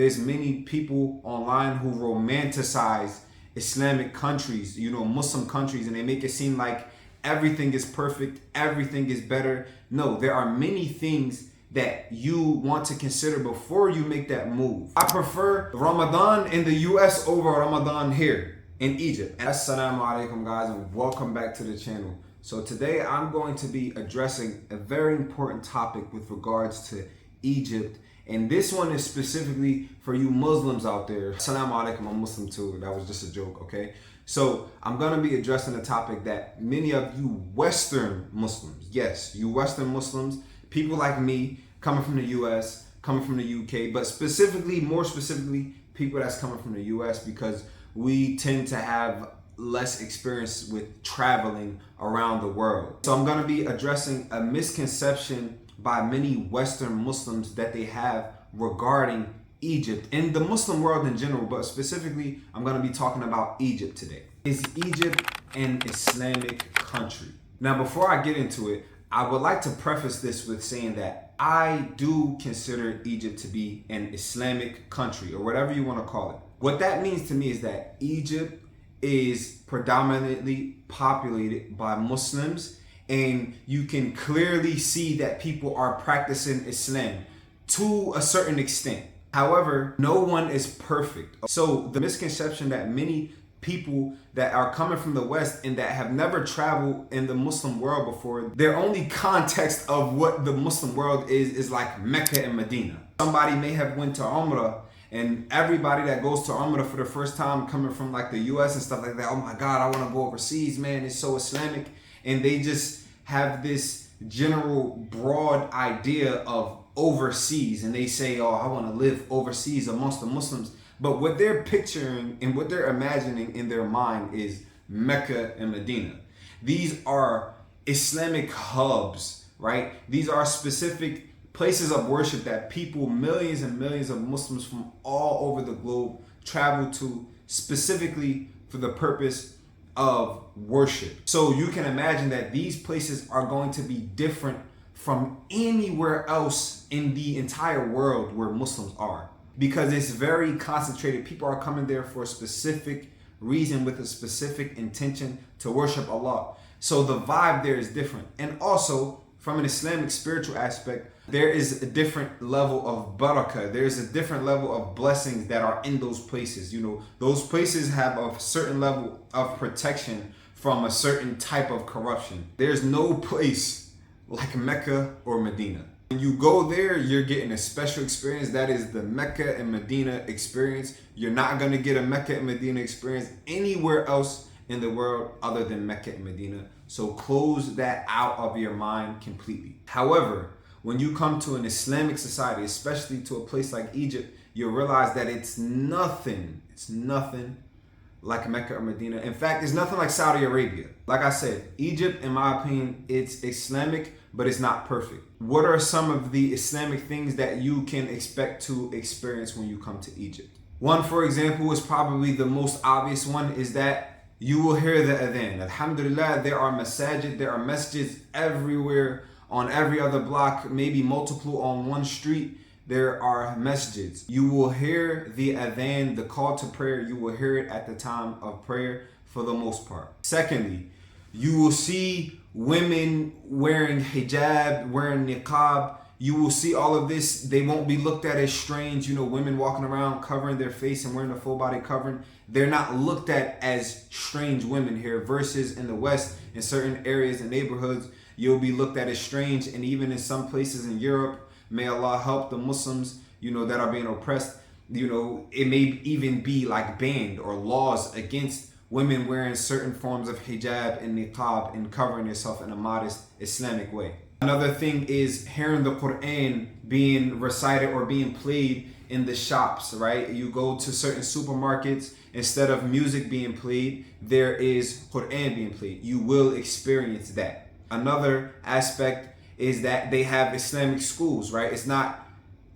There's many people online who romanticize Islamic countries, Muslim countries, and they make it seem like everything is perfect, everything is better. No, there are many things that you want to consider before you make that move. I prefer Ramadan in the US over Ramadan here in Egypt. Assalamu alaikum guys, and welcome back to the channel. So today I'm going to be addressing a very important topic with regards to Egypt. And this one is specifically for you Muslims out there. Assalamu alaikum, I'm Muslim too. That was just a joke, okay? So I'm going to be addressing a topic that many of you Western Muslims, yes, you Western Muslims, people like me, coming from the US, coming from the UK, but more specifically, people that's coming from the US, because we tend to have less experience with traveling around the world. So I'm going to be addressing a misconception by many Western Muslims that they have regarding Egypt and the Muslim world in general, but specifically I'm going to be talking about Egypt today. Is Egypt an Islamic country? Now, before I get into it, I would like to preface this with saying that I do consider Egypt to be an Islamic country, or whatever you want to call it. What that means to me is that Egypt is predominantly populated by Muslims, and you can clearly see that people are practicing Islam to a certain extent. However, no one is perfect. So the misconception that many people that are coming from the West and that have never traveled in the Muslim world before, their only context of what the Muslim world is like Mecca and Medina. Somebody may have went to Umrah, and everybody that goes to Umrah for the first time coming from like the US and stuff like that, oh my God, I want to go overseas, man, it's so Islamic. And they just have this general broad idea of overseas, and they say, oh, I want to live overseas amongst the Muslims. But what they're picturing and what they're imagining in their mind is Mecca and Medina. These are Islamic hubs, right? These are specific places of worship that people, millions and millions of Muslims from all over the globe, travel to specifically for the purpose of worship. So you can imagine that these places are going to be different from anywhere else in the entire world where Muslims are, because it's very concentrated. People are coming there for a specific reason with a specific intention to worship Allah. So the vibe there is different. And also from an Islamic spiritual aspect, there is a different level of barakah. There's a different level of blessings that are in those places. Those places have a certain level of protection from a certain type of corruption. There's no place like Mecca or Medina. When you go there, you're getting a special experience. That is the Mecca and Medina experience. You're not going to get a Mecca and Medina experience anywhere else in the world other than Mecca and Medina. So close that out of your mind completely. However, when you come to an Islamic society, especially to a place like Egypt, you'll realize that it's nothing like Mecca or Medina. In fact, it's nothing like Saudi Arabia. Like I said, Egypt, in my opinion, it's Islamic, but it's not perfect. What are some of the Islamic things that you can expect to experience when you come to Egypt? One, for example, is probably the most obvious one, is that you will hear the adhan. Alhamdulillah, there are masajid, there are masjids everywhere, on every other block, maybe multiple on one street. There are masjids. You will hear the adhan, the call to prayer. You will hear it at the time of prayer for the most part. Secondly, you will see women wearing hijab, wearing niqab. You will see all of this. They won't be looked at as strange. Women walking around covering their face and wearing a full body covering. They're not looked at as strange women here, versus in the West, in certain areas and neighborhoods, you'll be looked at as strange. And even in some places in Europe, may Allah help the Muslims, that are being oppressed, it may even be like banned or laws against women wearing certain forms of hijab and niqab and covering yourself in a modest Islamic way. Another thing is hearing the Quran being recited or being played in the shops, right? You go to certain supermarkets, instead of music being played, there is Quran being played. You will experience that. Another aspect is that they have Islamic schools, right? It's not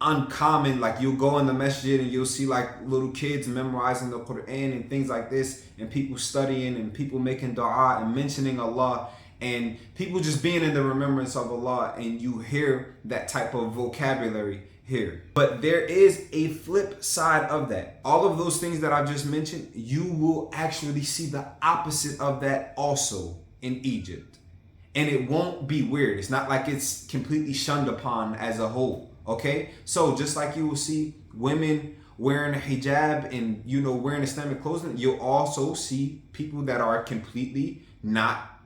uncommon, like you'll go in the masjid and you'll see like little kids memorizing the Quran and things like this, and people studying and people making dua and mentioning Allah, and people just being in the remembrance of Allah, and you hear that type of vocabulary here. But there is a flip side of that. All of those things that I just mentioned, you will actually see the opposite of that also in Egypt. And it won't be weird. It's not like it's completely shunned upon as a whole. Okay? So just like you will see women wearing a hijab and, you know, wearing Islamic clothing, you'll also see people that are completely not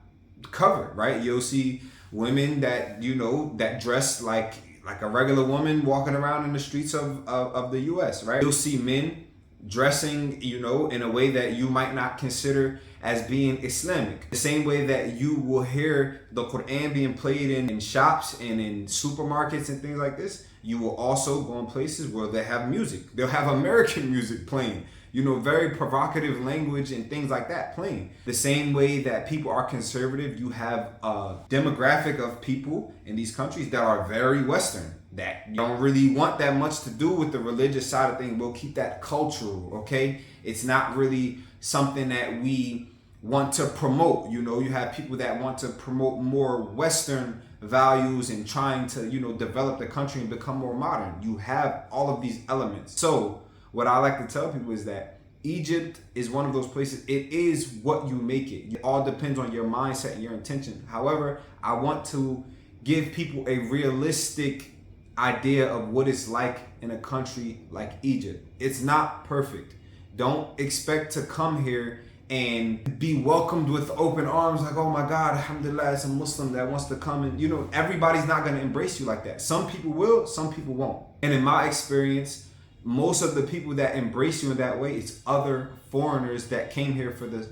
covered, right? You'll see women that, you know, that dress like a regular woman walking around in the streets of the US, right? You'll see men dressing, you know, in a way that you might not consider as being Islamic. The same way that you will hear the Quran being played in shops and in supermarkets and things like this, you will also go in places where they have music. They'll have American music playing, you know, very provocative language and things like that playing. The same way that people are conservative, you have a demographic of people in these countries that are very Western, that don't really want that much to do with the religious side of things. We'll keep that cultural, okay? It's not really something that we want to promote. You know, you have people that want to promote more Western values and trying to, you know, develop the country and become more modern. You have all of these elements. So what I like to tell people is that Egypt is one of those places. It is what you make it. It all depends on your mindset and your intention. However, I want to give people a realistic idea of what it's like in a country like Egypt. It's not perfect. Don't expect to come here and be welcomed with open arms like, oh my God, alhamdulillah, it's a Muslim that wants to come. And, you know, everybody's not going to embrace you like that. Some people will, some people won't. And in my experience, most of the people that embrace you in that way, it's other foreigners that came here for the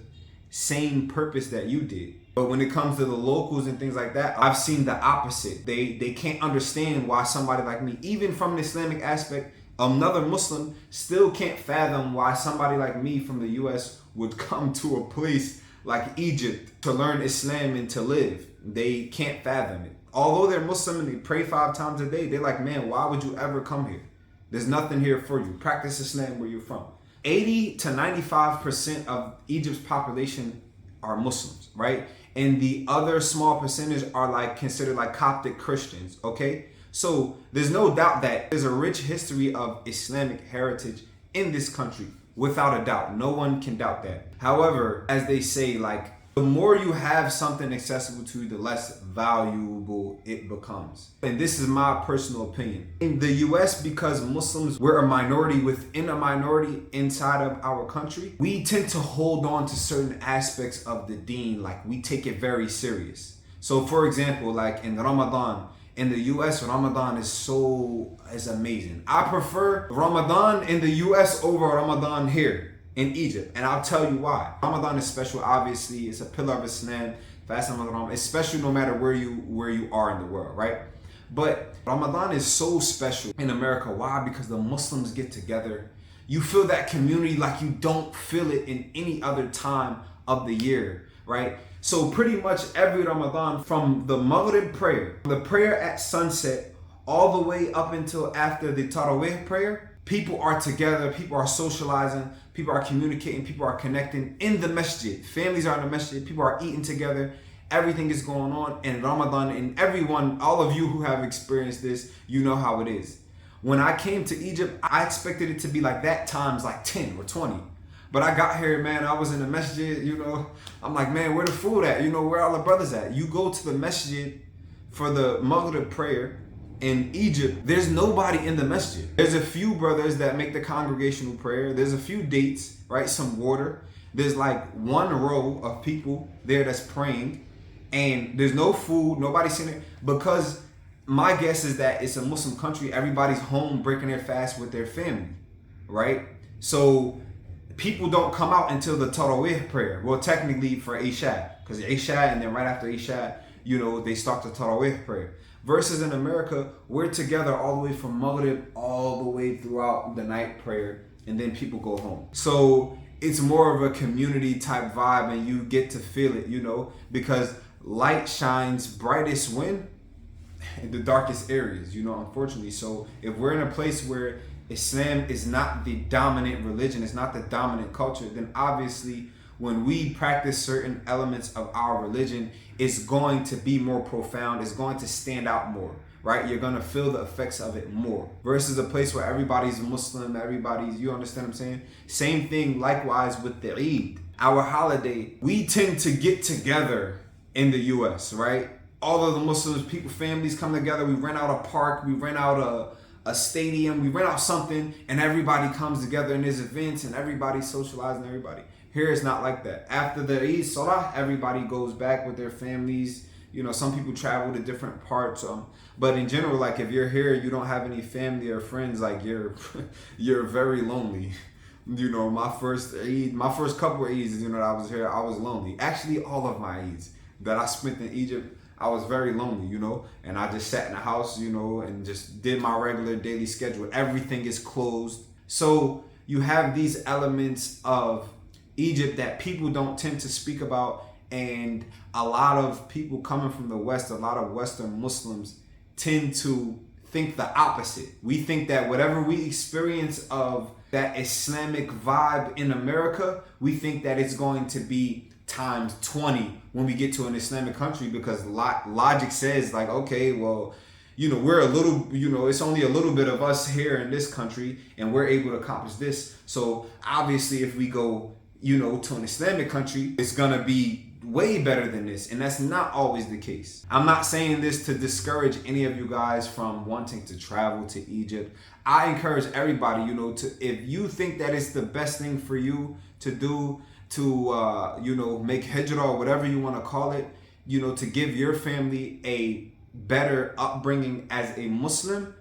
same purpose that you did. But when it comes to the locals and things like that, I've seen the opposite. They can't understand why somebody like me, even from an Islamic aspect, another Muslim still can't fathom why somebody like me from the US would come to a place like Egypt to learn Islam and to live. They can't fathom it. Although they're Muslim and they pray 5 times a day, they're like, man, why would you ever come here? There's nothing here for you. Practice Islam where you're from. 80 to 95% of Egypt's population are Muslims, right? And the other small percentage are like considered like Coptic Christians, okay? So there's no doubt that there's a rich history of Islamic heritage in this country, without a doubt. No one can doubt that. However, as they say, like, the more you have something accessible to you, the less valuable it becomes. And this is my personal opinion. In the US, because Muslims, we're a minority within a minority inside of our country, we tend to hold on to certain aspects of the deen, like we take it very serious. So for example, like in Ramadan, in the US, Ramadan is amazing. I prefer Ramadan in the US over Ramadan here in Egypt, and I'll tell you why. Ramadan is special, obviously. It's a pillar of Islam. Fasting Ramadan is special no matter where you are in the world, right? But Ramadan is so special in America. Why? Because the Muslims get together. You feel that community like you don't feel it in any other time of the year, right? So pretty much every Ramadan, from the Maghrib prayer, the prayer at sunset, all the way up until after the Taraweeh prayer, people are together, people are socializing, people are communicating, people are connecting in the masjid. Families are in the masjid, people are eating together, everything is going on in Ramadan. And everyone, all of you who have experienced this, you know how it is. When I came to Egypt, I expected it to be like that times like 10 or 20. But I got here, man, I was in the masjid, you know, I'm like, man, where the food at? You know, where all the brothers at? You go to the masjid for the Maghrib prayer in Egypt, there's nobody in the masjid. There's a few brothers that make the congregational prayer. There's a few dates, right? Some water. There's like one row of people there that's praying, and there's no food, nobody's sitting there, because my guess is that it's a Muslim country. Everybody's home breaking their fast with their family, right? So people don't come out until the Taraweeh prayer. Well, technically for Isha, because Isha, and then right after Isha, you know, they start the Taraweeh prayer. Versus in America, we're together all the way from Maghrib all the way throughout the night prayer, and then people go home. So it's more of a community type vibe, and you get to feel it, you know, because light shines brightest when in the darkest areas, you know, unfortunately. So if we're in a place where Islam is not the dominant religion, it's not the dominant culture, then obviously when we practice certain elements of our religion, it's going to be more profound, it's going to stand out more, right? You're gonna feel the effects of it more. Versus a place where everybody's Muslim, everybody's, you understand what I'm saying? Same thing likewise with the Eid. Our holiday, we tend to get together in the US, right? All of the Muslims, people, families come together, we rent out a park, we rent out a stadium, we rent out something, and everybody comes together in these events and everybody's socializing everybody. Here it's not like that. After the Eid Salah, everybody goes back with their families. You know, some people travel to different parts. But in general, like if you're here, you don't have any family or friends, like you're very lonely. You know, my first couple of Eids, you know, that I was here, I was lonely. Actually, all of my Eids that I spent in Egypt, I was very lonely, you know, and I just sat in the house, you know, and just did my regular daily schedule. Everything is closed. So you have these elements of Egypt that people don't tend to speak about, and a lot of people coming from the West, a lot of Western Muslims tend to think the opposite. We think that whatever we experience of that Islamic vibe in America, we think that it's going to be times 20 when we get to an Islamic country, because logic says like, okay, well, you know, we're a little, you know, it's only a little bit of us here in this country and we're able to accomplish this. So obviously if we go, you know, to an Islamic country, it's gonna be way better than this. And that's not always the case. I'm not saying this to discourage any of you guys from wanting to travel to Egypt. I encourage everybody, you know, to, if you think that it's the best thing for you to do, to you know, make hijrah or whatever you want to call it, you know, to give your family a better upbringing as a Muslim,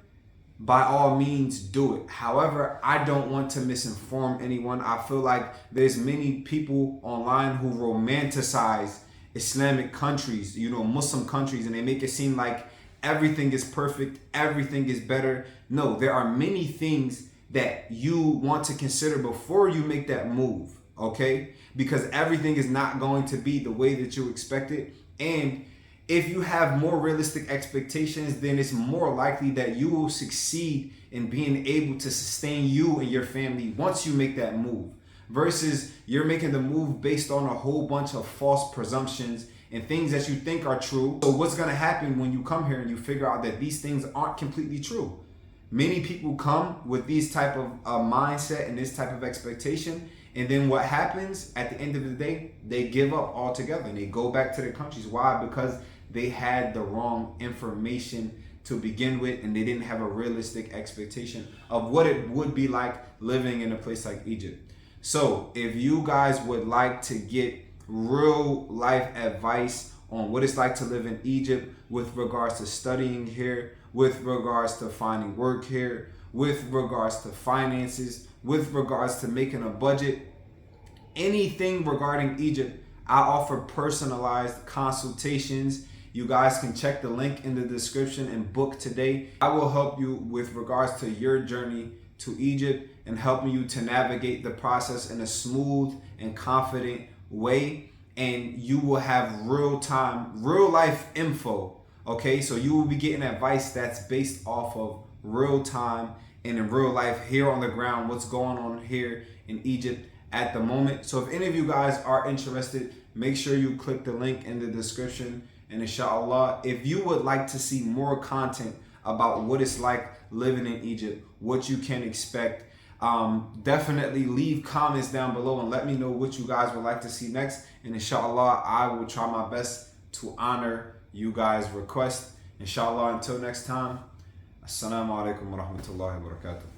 by all means do it. However, I don't want to misinform anyone. I feel like there's many people online who romanticize Islamic countries, you know, Muslim countries, and they make it seem like everything is perfect, everything is better. No, there are many things that you want to consider before you make that move, okay? Because everything is not going to be the way that you expect it. And if you have more realistic expectations, then it's more likely that you will succeed in being able to sustain you and your family once you make that move. Versus you're making the move based on a whole bunch of false presumptions and things that you think are true. So what's gonna happen when you come here and you figure out that these things aren't completely true? Many people come with these type of mindset and this type of expectation, and then what happens at the end of the day, they give up altogether and they go back to their countries. Why? Because they had the wrong information to begin with, and they didn't have a realistic expectation of what it would be like living in a place like Egypt. So if you guys would like to get real life advice on what it's like to live in Egypt with regards to studying here, with regards to finding work here, with regards to finances, with regards to making a budget, anything regarding Egypt, I offer personalized consultations. You guys can check the link in the description and book today. I will help you with regards to your journey to Egypt and helping you to navigate the process in a smooth and confident way. And you will have real time, real life info. Okay, so you will be getting advice that's based off of real time and in real life here on the ground, what's going on here in Egypt at the moment. So if any of you guys are interested, make sure you click the link in the description. And Inshaallah, if you would like to see more content about what it's like living in Egypt, what you can expect, definitely leave comments down below and let me know what you guys would like to see next. And Inshaallah, I will try my best to honor you guys' request. Inshaallah, until next time, Assalamu alaikum wa rahmatullahi wa barakatuh.